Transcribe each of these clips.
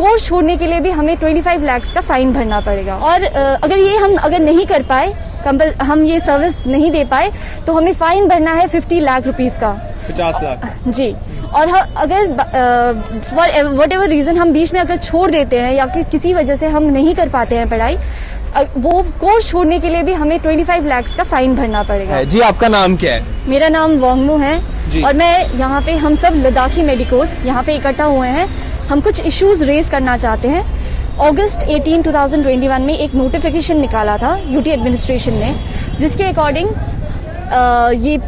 Course छोड़ने के लिए भी हमें 25 लाख का फाइन भरना पड़ेगा। और अगर ये नहीं कर पाए, हम ये सर्विस नहीं दे पाए, तो हमें फाइन भरना है 50 लाख रुपीस का, 50 लाख जी। और अगर फॉर वट एवर रीजन हम बीच में अगर छोड़ देते हैं या किसी वजह से हम नहीं कर पाते हैं पढ़ाई, वो कोर्स छोड़ने के लिए भी हमें 25 लाख का फाइन भरना पड़ेगा। जी, आपका नाम क्या है? मेरा नाम वांगमो है और मैं यहाँ पे, हम सब लद्दाखी मेडिकोस यहाँ पे इकट्ठा हुए हैं। हम कुछ इश्यूज रेज करना चाहते हैं। अगस्त 18, 2021 में एक नोटिफिकेशन निकाला था यूटी एडमिनिस्ट्रेशन ने, जिसके अकॉर्डिंग ये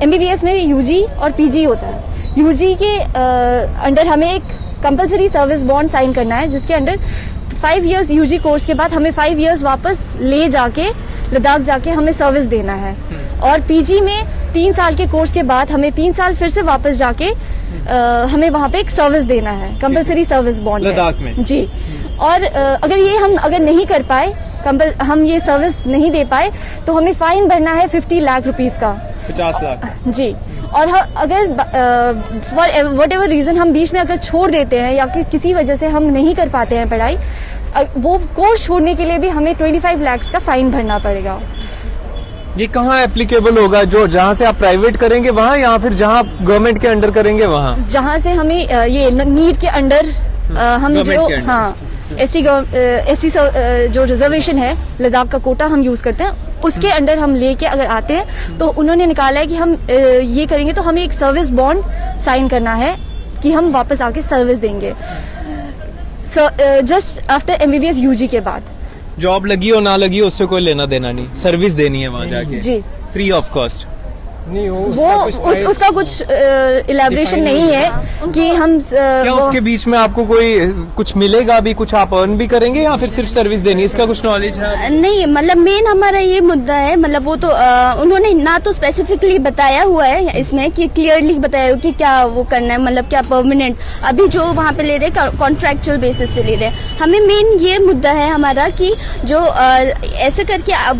MBBS में यूजी और पीजी होता है। यूजी के अंडर हमें एक कंपलसरी सर्विस बॉन्ड साइन करना है, जिसके अंडर 5 इयर्स यूजी कोर्स के बाद हमें 5 इयर्स वापस ले जाके लद्दाख जाके हमें सर्विस देना है। और पीजी में 3 साल के कोर्स के बाद हमें 3 साल फिर से वापस जाके हमें वहाँ पे एक सर्विस देना है, कंपलसरी सर्विस बॉन्ड लद्दाख में, जी। और अगर ये नहीं कर पाए, हम ये सर्विस नहीं दे पाए, तो हमें फाइन भरना है 50 लाख रुपीस का, 50 लाख, जी। और अगर फॉर वट एवर रीजन हम बीच में अगर छोड़ देते हैं या किसी वजह से हम नहीं कर पाते हैं पढ़ाई, वो कोर्स छोड़ने के लिए भी हमें 25 लाख का फाइन भरना पड़ेगा। ये कहाँ एप्लीकेबल होगा? जो जहाँ से आप प्राइवेट करेंगे वहाँ, या फिर जहाँ आप गवर्नमेंट के अंडर करेंगे वहाँ? जहाँ से हमें ये नीट के अंडर हम जो एसटी जो रिजर्वेशन है, लद्दाख का कोटा हम यूज करते हैं, उसके अंडर हम लेके अगर आते हैं, तो उन्होंने निकाला है कि हम ये करेंगे तो हमें एक सर्विस बॉन्ड साइन करना है कि हम वापस आके सर्विस देंगे जस्ट आफ्टर MBBS UG के बाद। जॉब लगी हो ना लगी हो उससे कोई लेना देना नहीं, सर्विस देनी है वहाँ जाके, जी, फ्री ऑफ कॉस्ट। नहीं, उसका कुछ इलेबोरेशन नहीं है कि हम क्या उसके बीच में आपको कोई कुछ मिलेगा भी, कुछ आप अर्न भी करेंगे, या फिर सिर्फ सर्विस देनी, इसका कुछ नॉलेज है? नहीं, मतलब मेन हमारा ये मुद्दा है, मतलब वो तो उन्होंने ना तो स्पेसिफिकली बताया हुआ है इसमें कि क्लियरली बताया कि क्या वो करना है, मतलब क्या परमानेंट अभी जो वहाँ पे ले रहे कॉन्ट्रेक्चुअल बेसिस पे ले रहे हैं। हमें मेन ये मुद्दा है हमारा कि जो ऐसे करके आप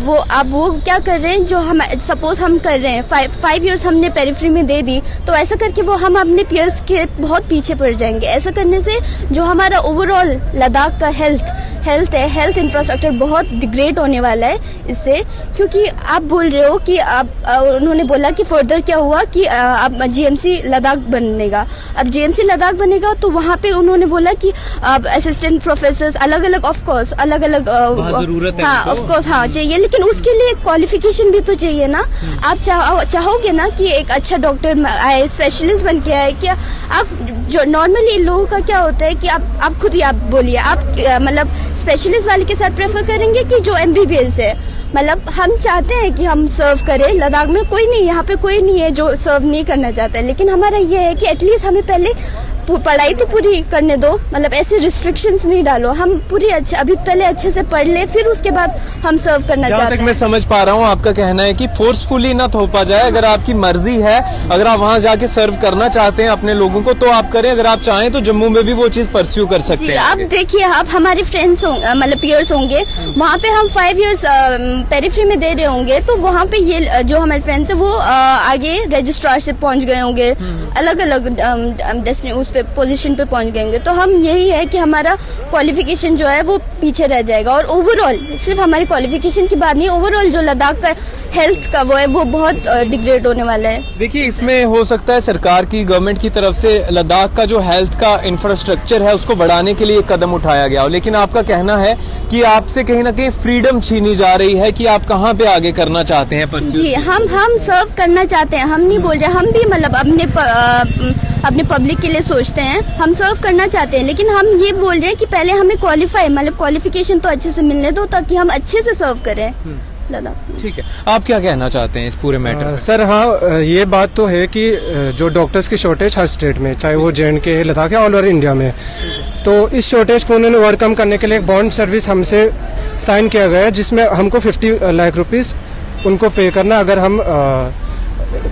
वो क्या कर रहे हैं, जो हम सपोज हम कर रहे हैं 5 इयर्स हमने पेरिफेरी में दे दी, तो ऐसा करके वो हम अपने पीयर्स के बहुत पीछे पड़ जाएंगे। ऐसा करने से जो हमारा ओवरऑल लद्दाख का हेल्थ इंफ्रास्ट्रक्चर बहुत डिग्रेड होने वाला है इससे। क्योंकि आप बोल रहे हो कि उन्होंने बोला कि फर्दर क्या हुआ कि अब GMC लद्दाख बनेगा। अब GMC लद्दाख बनेगा तो वहाँ पे उन्होंने बोला कि असिस्टेंट प्रोफेसर अलग-अलग ऑफकोर्स अलग-अलग ऑफकोर्स हाँ चाहिए, लेकिन उसके लिए क्वालिफिकेशन भी तो चाहिए ना। आप चाहोगे ना कि एक अच्छा डॉक्टर आए, स्पेशलिस्ट बन के आए, क्या आप जो नॉर्मली लोगों का क्या होता है कि आप खुद ही आप बोलिए, आप मतलब स्पेशलिस्ट वाले के साथ प्रेफर करेंगे कि जो MBBS है। मतलब हम चाहते हैं कि हम सर्व करें, लद्दाख में कोई नहीं, यहाँ पे कोई नहीं है जो सर्व नहीं करना चाहता है, लेकिन हमारा ये है कि एटलीस्ट हमें पहले पढ़ाई तो पूरी करने दो, मतलब ऐसे रिस्ट्रिक्शंस नहीं डालो, हम पूरी अभी पहले अच्छे से पढ़ ले, फिर उसके बाद हम सर्व करना चाहते हैं। जहाँ तक मैं समझ पा रहा हूँ आपका कहना है कि फोर्सफुली ना थोपा जाए, अगर आपकी मर्जी है, अगर आप वहाँ जाके सर्व करना चाहते हैं अपने लोगों को तो आप करें, अगर आप चाहें तो जम्मू में भी वो चीज परस्यू कर सकते हैं। आप देखिए, आप हमारे फ्रेंड्स मतलब पीयर्स होंगे, वहाँ पे हम 5 इयर्स पेरिफेरी में दे रहे होंगे, तो वहाँ पे ये जो हमारे फ्रेंड्स है वो आगे रजिस्ट्रारशिप पहुँच गए होंगे, अलग अलग उस पे पोजीशन पे पहुंच गए होंगे। तो हम यही है कि हमारा क्वालिफिकेशन जो है वो पीछे रह जाएगा, और ओवरऑल सिर्फ हमारी क्वालिफिकेशन की बात नहीं, ओवरऑल जो लद्दाख का हेल्थ का वो है वो बहुत डिग्रेड होने वाला है। देखिए, इसमें हो सकता है सरकार की, गवर्नमेंट की तरफ से लद्दाख का जो हेल्थ का इंफ्रास्ट्रक्चर है उसको बढ़ाने के लिए कदम उठाया गया हो, लेकिन आपका कहना है कि आपसे कहीं ना कहीं फ्रीडम छीनी जा रही है कि आप कहाँ पे आगे करना चाहते हैं परस्यू? जी, हम सर्व करना चाहते हैं, हम नहीं बोल रहे, हम भी मतलब अपने पब्लिक के लिए सोचते हैं, हम सर्व करना चाहते हैं, लेकिन हम ये बोल रहे हैं कि पहले हमें क्वालिफाई, मतलब क्वालिफिकेशन तो अच्छे से मिलने दो ताकि हम अच्छे से सर्व करें। दादा ठीक है, आप क्या कहना चाहते हैं इस पूरे मैटर? सर हाँ, ये बात तो है कि जो डॉक्टर्स की शॉर्टेज हर स्टेट में, चाहे वो JNK है, लद्दाख है, ऑल ओवर इंडिया में, तो इस शॉर्टेज को उन्होंने ओवरकम करने के लिए एक बॉन्ड सर्विस हमसे साइन किया गया है, जिसमें हमको 50 लाख रुपीस उनको पे करना अगर हम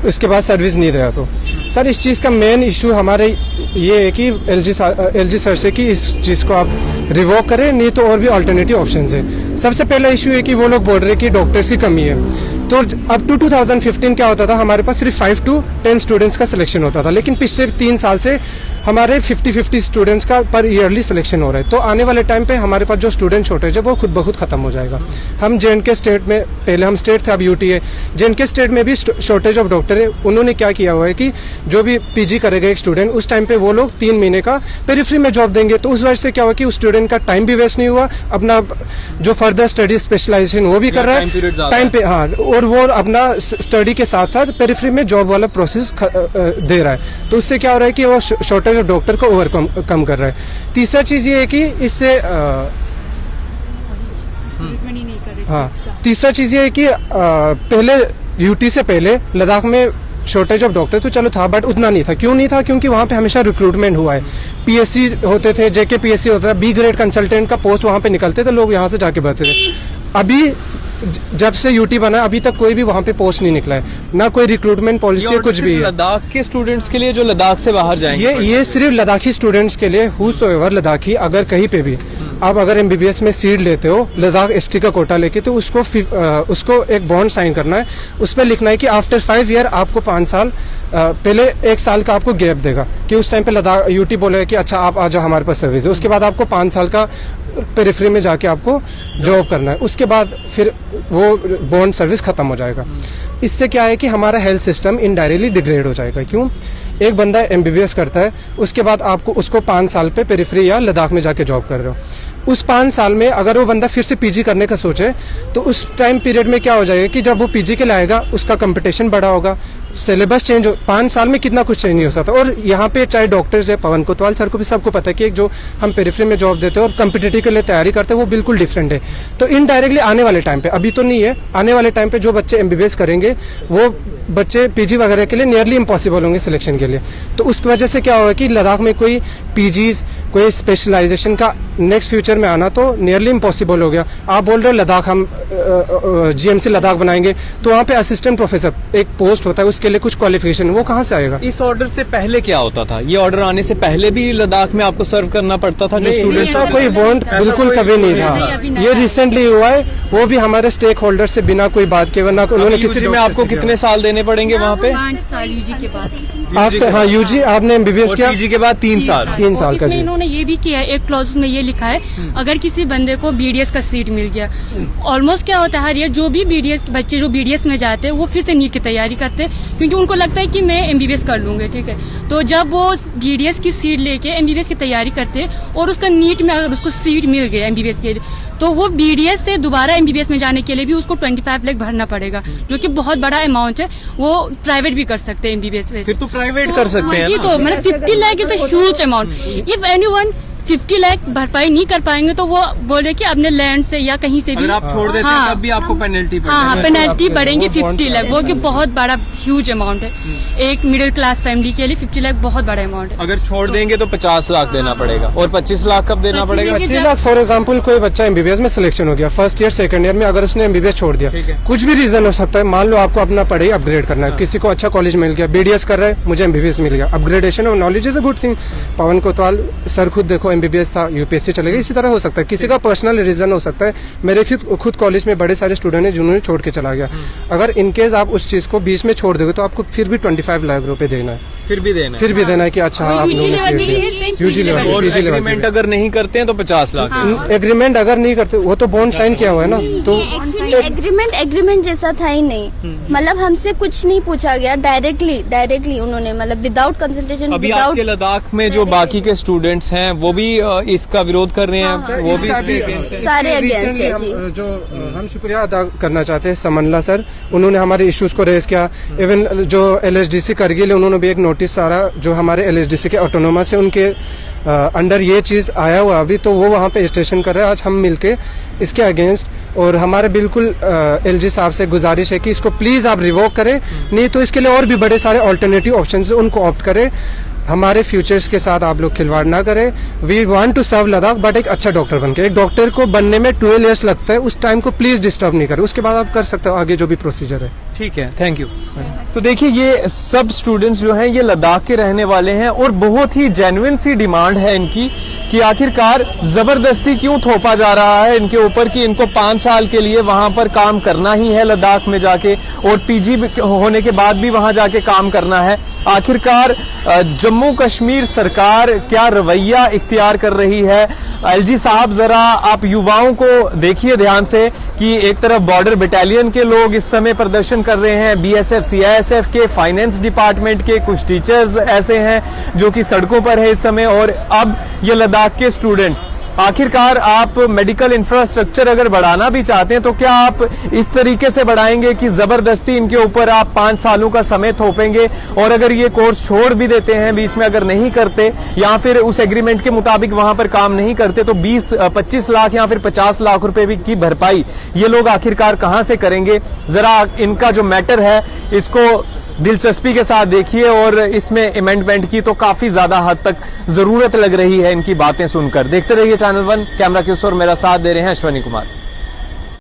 इसके बाद सर्विस नहीं दिया तो। सर, इस चीज़ का मेन इशू हमारे ये है कि LG सर से कि इस चीज़ को आप रिवोक करे, नहीं तो और भी अल्टरनेटिव ऑप्शन है। सबसे पहला इशू है कि वो लोग बोल रहे कि डॉक्टर्स की कमी है। तो अब टू 2015 क्या होता था, हमारे पास सिर्फ 5 to 10 स्टूडेंट्स का सिलेक्शन होता था, लेकिन पिछले 3 साल से हमारे 50-50 स्टूडेंट्स का पर ईयरली सिलेक्शन हो रहा है। तो आने वाले टाइम पे हमारे पास जो स्टूडेंट शॉर्टेज है वो खुद ब खुद खत्म हो जाएगा। हम J&K स्टेट में, पहले हम स्टेट थे, अब यूटी है, J&K स्टेट में भी शॉर्टेज ऑफ डॉक्टर है। उन्होंने क्या किया हुआ है कि जो भी पीजी करेगा एक स्टूडेंट, उस टाइम पे वो लोग 3 महीने का पेरिफेरी में जॉब देंगे। तो उस वजह से क्या हुआ कि उस स्टूडेंट का टाइम भी वेस्ट नहीं हुआ, अपना जो फर्दर स्टडी स्पेशलाइजेशन वो भी कर रहा है टाइम पे, हाँ, और वो अपना स्टडी के साथ साथ पेरिफेरी में जॉब वाला प्रोसेस दे रहा है। तो उससे क्या हो रहा है कि वो शॉर्टेज ऑफ डॉक्टर को ओवरकम कम कर रहा है। तीसरा चीज ये है कि इससे हाँ, तीसरा चीज ये है कि पहले यूटी से पहले लद्दाख में शॉर्टेज ऑफ डॉक्टर तो चलो था, बट उतना नहीं था। क्यों नहीं था? क्योंकि वहाँ पे हमेशा रिक्रूटमेंट हुआ है। पीएससी होते थे, जेके पीएससी होता था, बी ग्रेड कंसल्टेंट का पोस्ट वहाँ पे निकलते थे, लोग यहाँ से जाके भरते थे। अभी जब से यूटी बना अभी तक कोई भी वहाँ पे पोस्ट नहीं निकला है, ना कोई रिक्रूटमेंट पॉलिसी कुछ भी है। लद्दाख के स्टूडेंट्स के लिए जो लद्दाख से बाहर जाएंगे, ये सिर्फ लद्दाखी स्टूडेंट्स के लिए, हुसोएवर लद्दाखी अगर कहीं पे भी आप अगर एमबीबीएस में सीट लेते हो लद्दाख एसटी का कोटा लेके, तो उसको एक बॉन्ड साइन करना है। उस पर लिखना है कि आफ्टर 5 ईयर आपको 5 साल, पहले 1 साल का आपको गैप देगा कि उस टाइम पे लद्दाख यूटी बोलेगा कि अच्छा आप आ जाओ हमारे पास सर्विस है। उसके बाद आपको 5 साल का पेरिफेरी में जाके आपको जॉब करना है। उसके बाद फिर वो बॉन्ड सर्विस खत्म हो जाएगा। इससे क्या है कि हमारा हेल्थ सिस्टम इनडायरेक्टली डिग्रेड हो जाएगा। क्यों? एक बंदा एमबीबीएस करता है, उसके बाद आपको उसको 5 साल पे पेरिफेरी या लद्दाख में जाके जॉब कर रहे हो। उस 5 साल में अगर वो बंदा फिर से पीजी करने का सोचे, तो उस टाइम पीरियड में क्या हो जाएगा कि जब वो पीजी के लाएगा उसका कंपटीशन बड़ा होगा, सिलेबस चेंज हो। 5 साल में कितना कुछ चेंज नहीं हो सकता। और यहाँ पे चाहे डॉक्टर्स है, पवन कोतवाल सर को भी सबको पता है कि एक जो हम पेरिफेरी में जॉब देते हैं और कम्पिटिटिव के लिए तैयारी करते हैं वो बिल्कुल डिफरेंट है। तो इनडायरेक्टली आने वाले टाइम पे, अभी तो नहीं है, आने वाले टाइम पे जो बच्चे एमबीबीएस करेंगे वो बच्चे पीजी वगैरह के लिए नियरली इम्पॉसिबल होंगे सिलेक्शन के लिए। तो उस वजह से क्या होगा कि लद्दाख में कोई पीजीज, कोई स्पेशलाइजेशन का नेक्स्ट फ्यूचर में आना तो नियरली इम्पॉसिबल हो गया। आप बोल रहे हो लद्दाख हम जीएमसी लद्दाख बनाएंगे, तो वहाँ पे असिस्टेंट प्रोफेसर एक पोस्ट होता है, उसके लिए कुछ क्वालिफिकेशन, वो कहाँ से आएगा? इस ऑर्डर से पहले क्या होता था? ये ऑर्डर आने से पहले भी लद्दाख में आपको सर्व करना पड़ता था? जो स्टूडेंट्स का कोई बॉन्ड बिल्कुल कभी नहीं था। ये रिसेंटली हुआ है, वो भी हमारे स्टेक होल्डर से बिना कोई बात के, वरना उन्होंने किसी में आपको कितने साल देने पड़ेंगे वहाँ पे? 5 साल यूजी के बाद। हाँ, यूजी आपने एमबीबीएस किया, पीजी के बाद 3 साल। 3 साल का। इन्होंने ये भी किया है, एक क्लॉज में ये लिखा है, अगर किसी बंदे को बीडीएस का सीट मिल गया, ऑलमोस्ट क्या होता है हर ईयर जो भी बीडीएस बच्चे जो बीडीएस में जाते हैं वो फिर से नीट की तैयारी करते हैं, क्योंकि उनको लगता है कि मैं एमबीबीएस कर लूंगे, ठीक है। तो जब वो बीडीएस की सीट लेके एमबीबीएस की तैयारी करते हैं और उसका नीट में अगर उसको सीट मिल गया एमबीबीएस के लिए, तो वो बीडीएस से दोबारा एमबीबीएस में जाने के लिए भी उसको 25 लाख भरना पड़ेगा, जो कि बहुत बड़ा अमाउंट है। वो प्राइवेट भी कर सकते हैं एमबीबीएस में, फिर तो प्राइवेट कर सकते हैं। तो मतलब 50 lakh is a huge amount. If anyone 50 lakh भरपाई नहीं कर पाएंगे तो वो बोल रहे कि अपने लैंड से या कहीं से भी अगर आप छोड़ देते हैं तब भी आपको पेनल्टी हाँ पेनल्टी बढ़ेंगी 50 लाख, वो कि बहुत बड़ा ह्यूज अमाउंट है। एक मिडिल क्लास फैमिली के लिए 50 लाख बहुत बड़ा अमाउंट है। अगर छोड़ देंगे तो 50 लाख देना पड़ेगा। और 25 लाख कब देना पड़ेगा? 25 लाख। फॉर एग्जाम्पल कोई बच्चा एमबीबीएस में सिलेक्शन हो गया, फर्स्ट ईयर सेकंड ईयर में, अगर उसने एमबीबीएस छोड़ दिया, कुछ भी रीजन हो सकता है, मान लो आपको अपना पढ़ाई अपग्रेड करना है, किसी को अच्छा कॉलेज मिल गया, बीडीएस कर रहा है, मुझे एमबीबीएस मिल गया, upgradation of knowledge is a good thing. Pawan Kotwal sir खुद देखो एमबीबीएस था, यूपीएससी चलेगा, इसी तरह हो सकता है। किसी का पर्सनल रीजन हो सकता है। मेरे खुद कॉलेज में बड़े सारे स्टूडेंट हैं जिन्होंने छोड़ के चला गया। अगर इनकेस आप उस चीज को बीच में छोड़ दोगे तो आपको फिर भी 25 लाख रुपए देना है, फिर भी देना है कि अच्छा आप लोगों ने सीट दी। UG level, PG level. Agreement अगर नहीं करते हैं तो 50 लाख। एग्रीमेंट अगर नहीं करते, वो तो बॉन्ड साइन किया हुआ है ना। तो एग्रीमेंट जैसा था ही नहीं, मतलब हमसे कुछ नहीं पूछा गया, डायरेक्टली उन्होंने मतलब विदाउट कंसल्टेशन। अभी आपके लद्दाख में जो बाकी के स्टूडेंट्स हैं वो भी इसका विरोध कर रहे हैं, वो भी सारे अगेंस्ट है जी। जो हम शुक्रिया अदा करना चाहते हैं समनला सर, उन्होंने हमारे इश्यूज को रेज किया। इवन जो एलएसडीसी करगिल है, उन्होंने भी एक नोटिस सारा जो हमारे एलएसडीसी के ऑटोनोमस है उनके अंडर ये चीज आया हुआ अभी, तो वो वहाँ पे स्टेशन कर रहे हैं। आज हम मिलके इसके अगेंस्ट, और हमारे बिल्कुल एलजी साहब से गुजारिश है कि इसको प्लीज आप रिवोक करें, नहीं तो इसके लिए और भी बड़े सारे ऑल्टरनेटिव ऑप्शन है उनको ऑप्ट करें। हमारे फ्यूचर्स के साथ आप लोग खिलवाड़ ना करें। We want to serve Ladakh, but एक अच्छा डॉक्टर बन के। एक डॉक्टर को बनने में 12 ईयर्स लगता है, उस टाइम को प्लीज डिस्टर्ब नहीं करें, उसके बाद आप कर सकते हो आगे जो भी प्रोसीजर है। ठीक है, थैंक यू। तो देखिए, ये सब स्टूडेंट्स जो हैं ये लद्दाख के रहने वाले हैं और बहुत ही जेन्युइन सी डिमांड है इनकी कि आखिरकार जबरदस्ती क्यों थोपा जा रहा है इनके ऊपर कि इनको 5 साल के लिए वहां पर काम करना ही है लद्दाख में जाके, और पीजी होने के बाद भी वहां जाके काम करना है। आखिरकार जम्मू कश्मीर सरकार क्या रवैया इख्तियार कर रही है? एलजी साहब, जरा आप युवाओं को देखिए ध्यान से कि एक तरफ बॉर्डर बटालियन के लोग इस समय प्रदर्शन कर रहे हैं, बीएसएफ सीआईएसएफ के, फाइनेंस डिपार्टमेंट के कुछ टीचर्स ऐसे हैं जो कि सड़कों पर है इस समय, और अब ये लद्दाख के स्टूडेंट्स। आखिरकार आप मेडिकल इंफ्रास्ट्रक्चर अगर बढ़ाना भी चाहते हैं तो क्या आप इस तरीके से बढ़ाएंगे कि जबरदस्ती इनके ऊपर आप 5 सालों का समय थोपेंगे, और अगर ये कोर्स छोड़ भी देते हैं बीच में, अगर नहीं करते या फिर उस एग्रीमेंट के मुताबिक वहां पर काम नहीं करते, तो 20-25 लाख या फिर 50 लाख रुपए की भरपाई ये लोग आखिरकार कहां से करेंगे? जरा इनका जो मैटर है इसको दिलचस्पी के साथ देखिए, और इसमें अमेंडमेंट की तो काफी ज्यादा हद तक जरूरत लग रही है इनकी बातें सुनकर। देखते रहिए चैनल 1, कैमरा के ओर मेरा साथ दे रहे हैं अश्वनी कुमार।